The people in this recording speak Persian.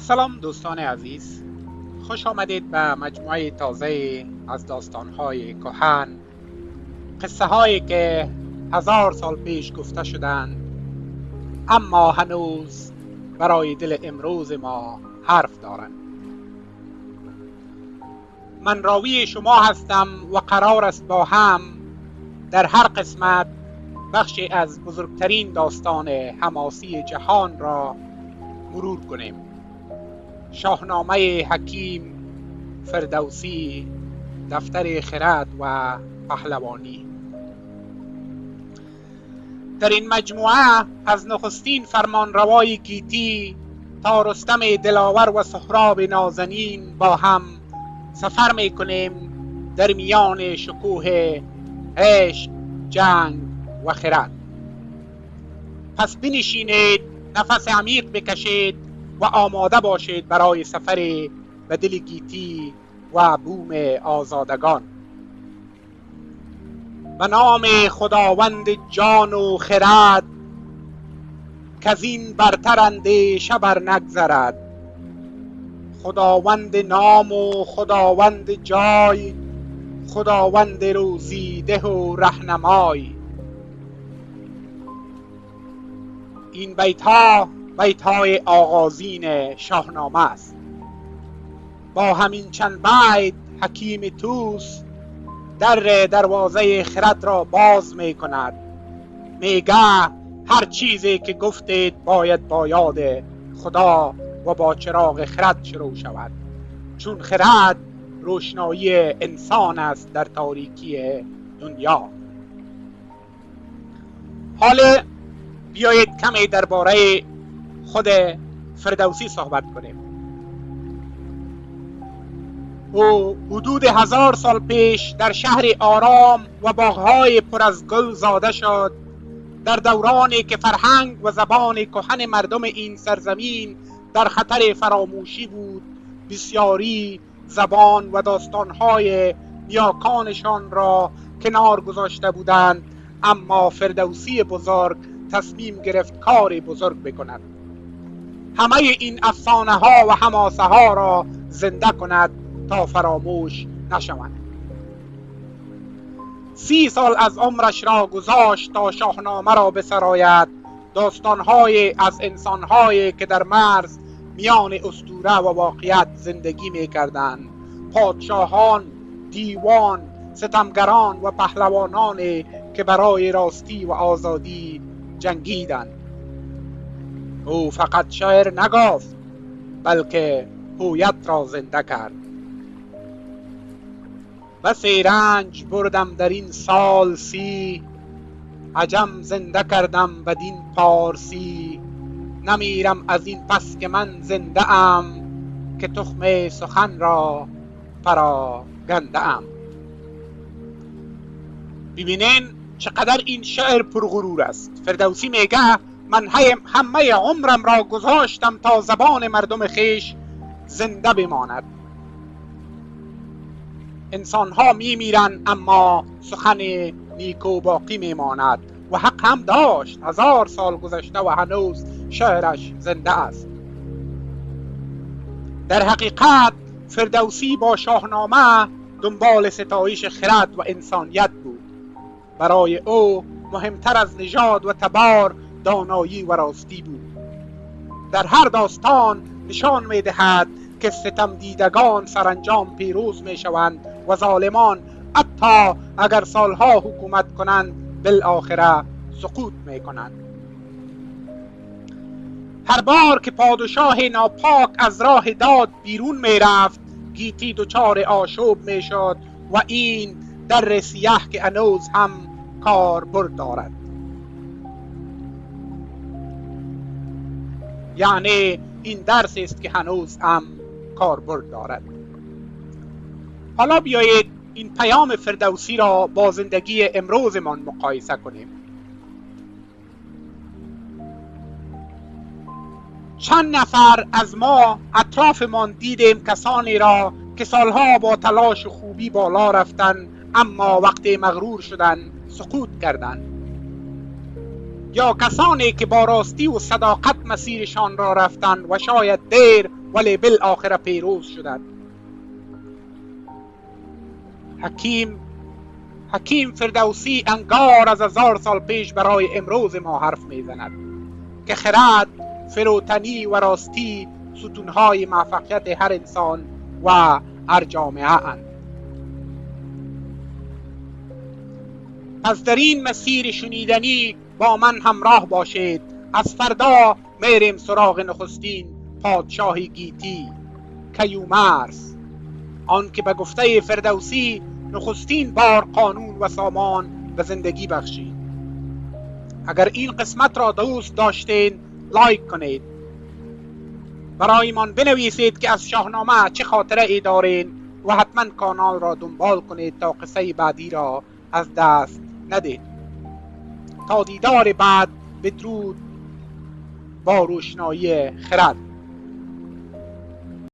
سلام دوستان عزیز، خوش آمدید به مجموعه تازه از داستان‌های کهن، قصه هایی که 1000 سال پیش گفته شدند اما هنوز برای دل امروز ما حرف دارند. من راوی شما هستم و قرار است با هم در هر قسمت بخشی از بزرگترین داستان حماسی جهان را مرور کنیم. شاهنامه حکیم فردوسی، دفتر خرد و پهلوانی. در این مجموعه از نخستین فرمانروای گیتی تا رستم دلاور و سهراب نازنین با هم سفر میکنیم در میان شکوه عشق، جنگ و خرد. پس بنشینید، نفس عمیق بکشید و آماده باشید برای سفر به دل گیتی و بوم آزادگان. به نام خداوند جان و خرد، کز این برتر اندیشه بر نگذرد. خداوند نام و خداوند جای، خداوند روزیده و رهنمای. این بیت‌های آغازین شاهنامه است. با همین چند بیت حکیم طوس در دروازه خرد را باز می کند. میگه هر چیزی که گفتید باید با یاد خدا و با چراغ خرد شروع شود، چون خرد روشنایی انسان است در تاریکی دنیا. حالا بیایید کمی درباره خود فردوسی صحبت کنیم. او حدود 1000 سال پیش در شهر آرام و باغ‌های پر از گل زاده شد، در دورانی که فرهنگ و زبان کهن مردم این سرزمین در خطر فراموشی بود. بسیاری زبان و داستان‌های نیاکانشان را کنار گذاشته بودند، اما فردوسی بزرگ تصمیم گرفت کاری بزرگ بکند. همه این افسانه ها و حماسه ها را زنده کند تا فراموش نشوند. 30 سال از عمرش را گذاشت تا شاهنامه را بسراید. داستان‌های از انسان‌هایی که در مرز میان اسطوره و واقعیت زندگی می‌کردند، پادشاهان، دیوان، ستمگران و پهلوانانی که برای راستی و آزادی جنگیدند. او فقط شعر نگفت، بلکه هویت را زنده کرد. بسی رنج بردم در این سال 30، عجم زنده کردم بدین پارسی. نمیرم از این پس که من زنده ام، که تخم سخن را پراگنده ام. ببینین چقدر این شعر پرغرور است. فردوسی میگه من همه عمرم را گذاشتم تا زبان مردم خیش زنده بماند. انسان ها میمیرن اما سخن نیکو باقی میماند و حق هم داشت. 1000 سال گذشته و هنوز شعرش زنده است. در حقیقت فردوسی با شاهنامه دنبال ستایش خرد و انسانیت بود. برای او مهمتر از نژاد و تبار دانایی و راستی بود. در هر داستان نشان می‌دهد که ستم دیدگان سرانجام پیروز می‌شوند و ظالمان حتی اگر سالها حکومت کنند بالآخره سقوط می‌کنند. هر بار که پادشاه ناپاک از راه داد بیرون می‌رفت، گیتی دچار آشوب می‌شد و این در سیاه که هنوز هم کاربرد دارد. یعنی این درس است که هنوز هم کاربرد دارد. حالا بیایید این پیام فردوسی را با زندگی امروزمان مقایسه کنیم. چند نفر از ما اطرافمان دیدیم کسانی را که سالها با تلاش و خوبی بالا رفتند، اما وقتی مغرور شدند سقوط کردند. یا کسانی که با راستی و صداقت مسیرشان را رفتند و شاید دیر ولی بالآخره پیروز شدند. حکیم فردوسی انگار از 1000 سال پیش برای امروز ما حرف میزند که خرد، فروتنی و راستی ستونهای موفقیت هر انسان و هر جامعه اند. پس در این مسیر شنیدنی با من همراه باشید. از فردا میریم سراغ نخستین پادشاه گیتی، کیومرث، آن که به گفته فردوسی نخستین بار قانون و سامان به زندگی بخشید. اگر این قسمت را دوست داشتین لایک کنید، برایمان بنویسید که از شاهنامه چه خاطره ای دارین و حتما کانال را دنبال کنید تا قصه بعدی را از دست ندید. تا دیدار بعد، بدرود با روشنایی خرد.